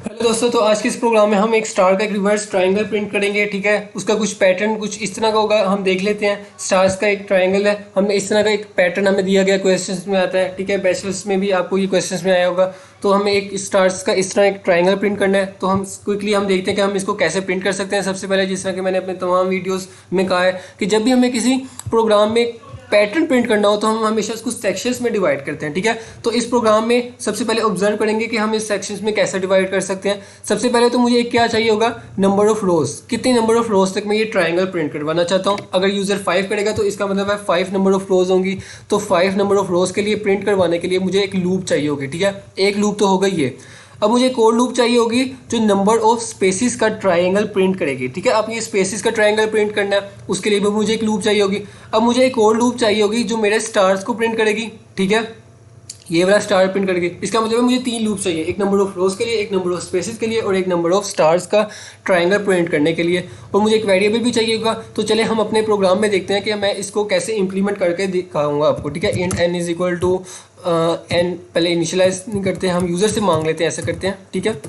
Hello दोस्तों, तो आज के इस प्रोग्राम में हम एक स्टार का एक रिवर्स ट्रायंगल प्रिंट करेंगे। ठीक है, उसका कुछ पैटर्न कुछ इस तरह का होगा। हम देख लेते हैं। स्टार्स का एक ट्रायंगल है, हमने इस तरह का एक पैटर्न हमें दिया गया, क्वेश्चंस में आता है। ठीक है, बैचलर्स में भी आपको ये क्वेश्चंस में आया होगा। तो हमें एक स्टार्स का इस तरह एक ट्रायंगल प्रिंट करना है। तो हम क्विकली हम देखते हैं कि हम इसको कैसे प्रिंट कर सकते हैं। सबसे पहले, जिस तरह कि मैंने अपने तमाम वीडियोज़ में कहा है कि जब भी हमें किसी प्रोग्राम में पैटर्न प्रिंट करना हो तो हम हमेशा इसको सेक्शंस में डिवाइड करते हैं। ठीक है, तो इस प्रोग्राम में सबसे पहले ऑब्जर्व करेंगे कि हम इस सेक्शंस में कैसे डिवाइड कर सकते हैं। सबसे पहले तो मुझे एक क्या चाहिए होगा, नंबर ऑफ रोज। कितनी नंबर ऑफ रोज तक मैं ये ट्रायंगल प्रिंट करवाना चाहता हूँ। अगर यूजर 5 करेगा तो इसका मतलब है 5 नंबर ऑफ रोज होंगी। तो 5 नंबर ऑफ रोज के लिए प्रिंट करवाने के लिए मुझे एक लूप चाहिए होगी। ठीक है, एक लूप तो हो गई है। अब मुझे एक और लूप चाहिए होगी जो नंबर ऑफ स्पेसिस का ट्रायंगल प्रिंट करेगी। ठीक है, अब ये स्पेसिस का ट्रायंगल प्रिंट करना है, उसके लिए भी मुझे एक लूप चाहिए होगी। अब मुझे एक और लूप चाहिए होगी जो मेरे स्टार्स को प्रिंट करेगी। ठीक है, ये वाला स्टार प्रिंट करेगी। इसका मतलब है मुझे 3 लूप चाहिए, एक नंबर ऑफ रोज के लिए, एक नंबर ऑफ स्पेसिस के लिए और एक नंबर ऑफ स्टार्स का ट्रायंगल प्रिंट करने के लिए। और मुझे एक वेरिएबल भी चाहिए होगा। तो चले हम अपने प्रोग्राम में देखते हैं कि मैं इसको कैसे इंप्लीमेंट करके दिखाऊंगा आपको। ठीक है, int n is equal to n, पहले इनिशियलाइज नहीं करते हैं, हम यूज़र से मांग लेते हैं, ऐसा करते हैं। ठीक है,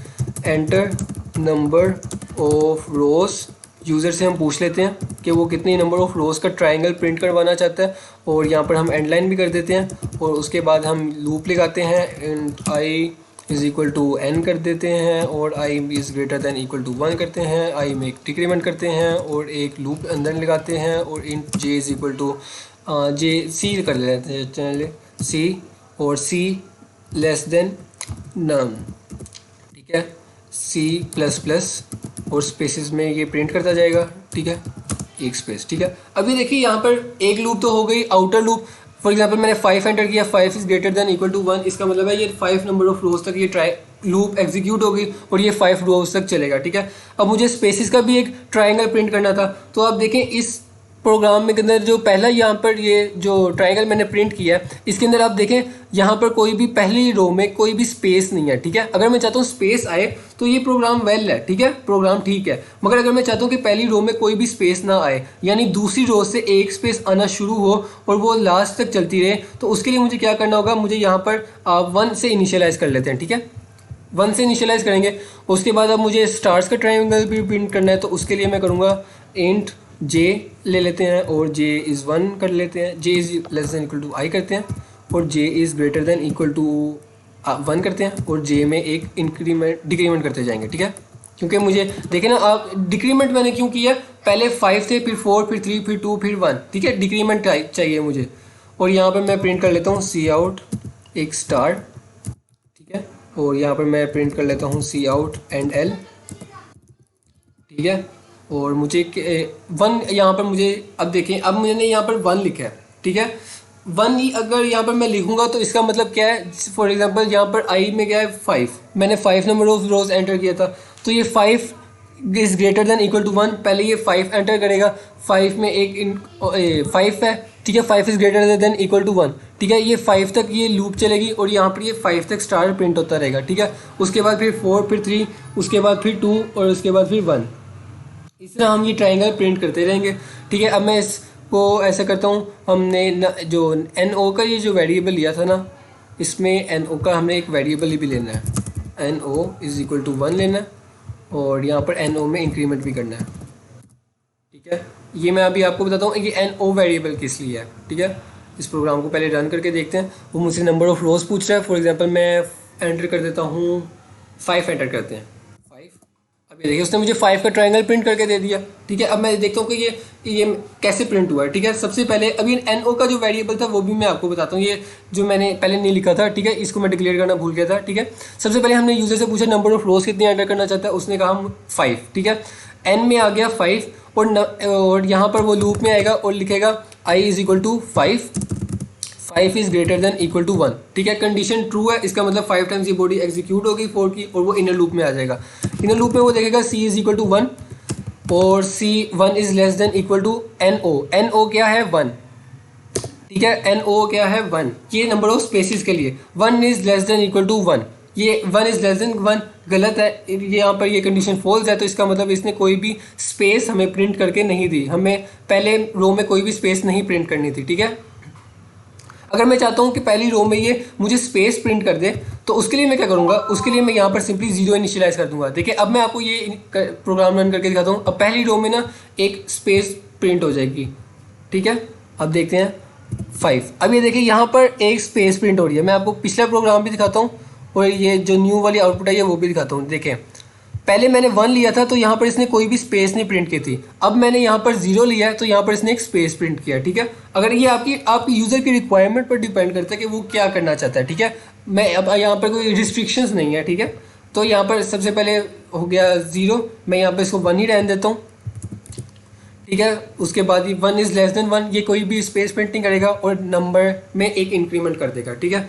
enter number of rose, user से हम पूछ लेते हैं कि वो कितनी नंबर ऑफ रोज़ का ट्रायंगल प्रिंट करवाना चाहता है। और यहाँ पर हम एंड लाइन भी कर देते हैं और उसके बाद हम लूप लगाते हैं। And I is equal to N कर देते हैं और I is greater than equal to 1 करते हैं। आई में एक डिक्रीमेंट करते हैं और एक लूप अंदर लगाते हैं और इन जे इज़ इक्वल टू जे सी कर लेते हैं, चले सी, और सी लेस देन नम। ठीक है, सी प्लस प्लस और स्पेसिस में ये प्रिंट करता जाएगा। ठीक है, एक स्पेस। ठीक है, अभी देखिए यहाँ पर एक लूप तो हो गई, आउटर लूप। फॉर एग्जांपल मैंने 5 एंटर किया, 5 is greater than equal to 1। इसका मतलब है ये 5 नंबर ऑफ रोज तक ये ट्राई लूप एग्जीक्यूट होगी और ये 5 रोज तक चलेगा। ठीक है, अब मुझे स्पेसिस का भी एक ट्राइंगल प्रिंट करना था। तो आप देखें इस प्रोग्राम में के अंदर जो पहला यहाँ पर ये जो ट्रायंगल मैंने प्रिंट किया है, इसके अंदर आप देखें यहाँ पर कोई भी पहली रो में कोई भी स्पेस नहीं है। ठीक है, अगर मैं चाहता हूँ स्पेस आए तो ये प्रोग्राम वेल है। ठीक है, प्रोग्राम ठीक है। मगर अगर मैं चाहता हूँ कि पहली रो में कोई भी स्पेस ना आए, यानी दूसरी रो से एक स्पेस आना शुरू हो और वो लास्ट तक चलती रहे, तो उसके लिए मुझे क्या करना होगा, मुझे यहाँ पर 1 से इनिशियलाइज कर लेते हैं। ठीक है, 1 से इनिशियलाइज करेंगे। उसके बाद अब मुझे स्टार्स का ट्रायंगल भी प्रिंट करना है, तो उसके लिए मैं करूँगा इंट जे ले लेते हैं और जे इज़ 1 कर लेते हैं, J is less than equal to I करते हैं और J is greater than equal to 1 करते हैं और जे में एक इंक्रीमेंट डिक्रीमेंट करते जाएंगे। ठीक है, क्योंकि मुझे देखें ना, आप डिक्रीमेंट मैंने क्यों किया, पहले 5 थे, फिर 4, फिर 3, फिर 2, फिर 1। ठीक है, डिक्रीमेंट चाहिए मुझे। और यहाँ पर मैं प्रिंट कर लेता हूँ सी आउट एक स्टार। ठीक है, और यहाँ पर मैं प्रिंट कर लेता हूँ सी आउट एंड एल। ठीक है, और मुझे 1 यहाँ पर मुझे, अब देखें, अब मैंने यहाँ पर 1 लिखा है। ठीक है, 1 ही अगर यहाँ पर मैं लिखूंगा तो इसका मतलब क्या है, फॉर एग्जांपल यहाँ पर आई में क्या है 5, मैंने 5 नंबर ऑफ रोज एंटर किया था, तो ये 5 is greater than equal to 1। पहले ये 5 एंटर करेगा, 5 में एक 5 है। ठीक है, 5 is greater than equal to 1। ठीक है, ये 5 तक ये लूप चलेगी और यहाँ पर ये 5 तक स्टार प्रिंट होता रहेगा। ठीक है, उसके बाद फिर 4, फिर 3, उसके बाद फिर 2 और उसके बाद फिर 1। इस तरह हम ये ट्रायंगल प्रिंट करते रहेंगे। ठीक है, अब मैं इसको ऐसा करता हूँ, हमने जो एन ओ का ये जो वेरिएबल लिया था ना, इसमें एन ओ का हमने एक वेरिएबल भी लेना है। N o is equal to 1 लेना है और यहाँ पर एन ओ में इंक्रीमेंट भी करना है। ठीक है, ये मैं अभी आपको बताता हूँ ये एन ओ वेरिएबल किस लिए है। ठीक है, इस प्रोग्राम को पहले रन करके देखते हैं। वो मुझसे नंबर ऑफ रोज पूछ रहा है। फॉर एग्जाम्पल मैं एंटर कर देता हूँ 5 एंटर करते हैं, 5। अब ये देखिए उसने मुझे 5 का ट्रायंगल प्रिंट करके दे दिया। ठीक है, अब मैं देखता हूँ कि ये कैसे प्रिंट हुआ है। ठीक है, सबसे पहले अभी एन ओ का जो वेरिएबल था वो भी मैं आपको बताता हूँ, ये जो मैंने पहले नहीं लिखा था। ठीक है, इसको मैं डिक्लेयर करना भूल गया था। ठीक है, सबसे पहले हमने यूजर से पूछा नंबर ऑफ रोज कितनी एंटर करना चाहता है, उसने कहा हम 5। ठीक है, एन में आ गया 5 और यहाँ पर वो लूप में आएगा और लिखेगा I is equal to 5, 5 is greater than equal to 1। ठीक है, कंडीशन ट्रू है, इसका मतलब 5 टाइम्स ये बॉडी एग्जीक्यूट होगी 4 की और वो इनर लूप में आ जाएगा। इनर लूप में वो देखेगा सी इज इक्वल टू 1 और c 1 is less than equal to n o. N o क्या है 1। ठीक है, एन ओ क्या है 1, ये नंबर ऑफ स्पेसिस के लिए 1 is less than equal to 1, ये 1 इज लेस देन 1 गलत है। ये यहाँ पर ये कंडीशन फॉल्स है, तो इसका मतलब इसने कोई भी स्पेस हमें प्रिंट करके नहीं दी, हमें पहले रो में कोई भी स्पेस नहीं प्रिंट करनी थी। ठीक है, अगर मैं चाहता हूँ कि पहली रो में ये मुझे स्पेस प्रिंट कर दे, तो उसके लिए मैं क्या करूँगा, उसके लिए मैं यहाँ पर सिंपली 0 इनिशियलाइज कर दूंगा। देखिए अब मैं आपको ये प्रोग्राम रन करके दिखाता हूँ। अब पहली रो में ना एक स्पेस प्रिंट हो जाएगी, ठीक है। अब देखते हैं 5। अब ये देखिए यहाँ पर एक स्पेस प्रिंट हो रही है। मैं आपको पिछला प्रोग्राम भी दिखाता हूँ और ये जो न्यू वाली आउटपुट है वो भी दिखाता हूँ। देखें पहले मैंने 1 लिया था तो यहाँ पर इसने कोई भी स्पेस नहीं प्रिंट की थी। अब मैंने यहाँ पर 0 लिया है तो यहाँ पर इसने एक स्पेस प्रिंट किया, ठीक है। अगर ये आपकी यूज़र की रिक्वायरमेंट पर डिपेंड करता है कि वो क्या करना चाहता है, ठीक है। मैं अब यहाँ पर कोई रिस्ट्रिक्शंस नहीं है, ठीक है। तो यहाँ पर सबसे पहले हो गया 0, मैं यहाँ पर इसको 1 ही रहने देता हूँ, ठीक है। उसके बाद ये 1 इज़ लेस देन 1, ये कोई भी स्पेस प्रिंट नहीं करेगा और नंबर में एक इंक्रीमेंट कर देगा, ठीक है।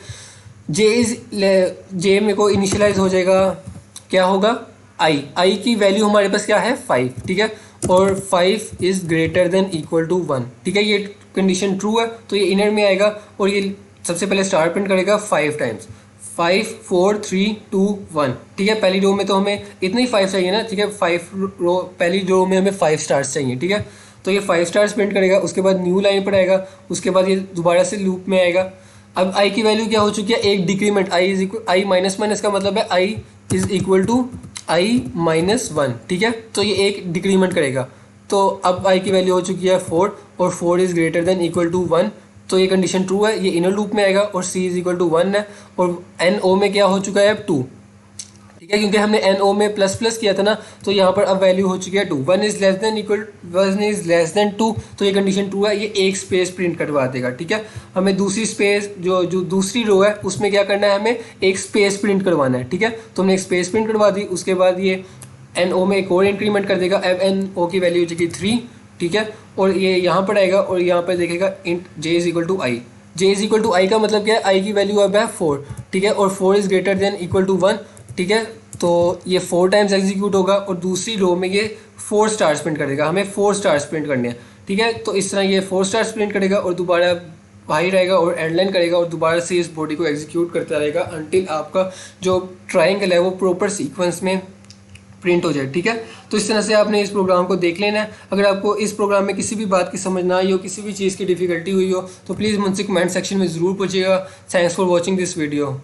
जे मेरे को इनिशियलाइज हो जाएगा, क्या होगा, आई की वैल्यू हमारे पास क्या है 5, ठीक है। और 5 is greater than equal to 1, ठीक है। ये कंडीशन ट्रू है तो ये इनर में आएगा और ये सबसे पहले स्टार प्रिंट करेगा 5 टाइम्स, 5 4 3 2 1, ठीक है। पहली रो में तो हमें इतने ही 5 चाहिए ना, ठीक है। 5 रो पहली रो में हमें 5 स्टार्स चाहिए, ठीक है। तो ये 5 स्टार्स प्रिंट करेगा, उसके बाद न्यू लाइन पर आएगा, उसके बाद ये दोबारा से लूप में आएगा। अब आई की वैल्यू क्या हो चुकी है, एक decrement, I is equal, I minus minus का मतलब है I is equal to I minus 1, ठीक है। तो ये एक डिक्रीमेंट करेगा। तो अब आई की वैल्यू हो चुकी है 4 और 4 is greater than equal to 1, तो ये कंडीशन ट्रू है, ये इनर लूप में आएगा और सी इज इक्वल टू 1 है। और एन ओ में क्या हो चुका है अब 2, ठीक है, क्योंकि हमने एन ओ में प्लस प्लस किया था ना, तो यहाँ पर अब वैल्यू हो चुकी है 2। 1 इज़ लेस देन 2, तो ये कंडीशन ट्रू है, ये एक स्पेस प्रिंट करवा देगा, ठीक है। हमें दूसरी स्पेस जो दूसरी रो है उसमें क्या करना है, हमें एक स्पेस प्रिंट करवाना है, ठीक है। तो हमने एक स्पेस प्रिंट करवा दी, उसके बाद ये एन ओ में एक और इंक्रीमेंट कर देगा। अब एन ओ की वैल्यू हो जाएगी 3, ठीक है। और ये यहाँ पर आएगा और यहाँ पर देखेगा int J is equal to I. J is equal to I का मतलब क्या है, आई की वैल्यू अब है 4, ठीक है। और 4 is greater than equal to 1, ठीक है। तो ये 4 टाइम्स एग्जीक्यूट होगा और दूसरी रो में ये 4 स्टार्स प्रिंट करेगा, हमें 4 स्टार्स प्रिंट करने हैं, ठीक है। तो इस तरह ये 4 स्टार्स प्रिंट करेगा और दोबारा बाहर रहेगा और एंड लाइन करेगा और दोबारा से इस बॉडी को एग्जीक्यूट करता रहेगा अनटिल आपका जो ट्राइंगल है वो प्रॉपर सीक्वेंस में प्रिंट हो जाए, ठीक है। तो इस तरह से आपने इस प्रोग्राम को देख लेना है। अगर आपको इस प्रोग्राम में किसी भी बात की समझ ना आई हो, किसी भी चीज़ की डिफिकल्टी हुई हो, तो प्लीज़ मुझसे कमेंट सेक्शन में ज़रूर पूछिएगा। Thanks for watching this video.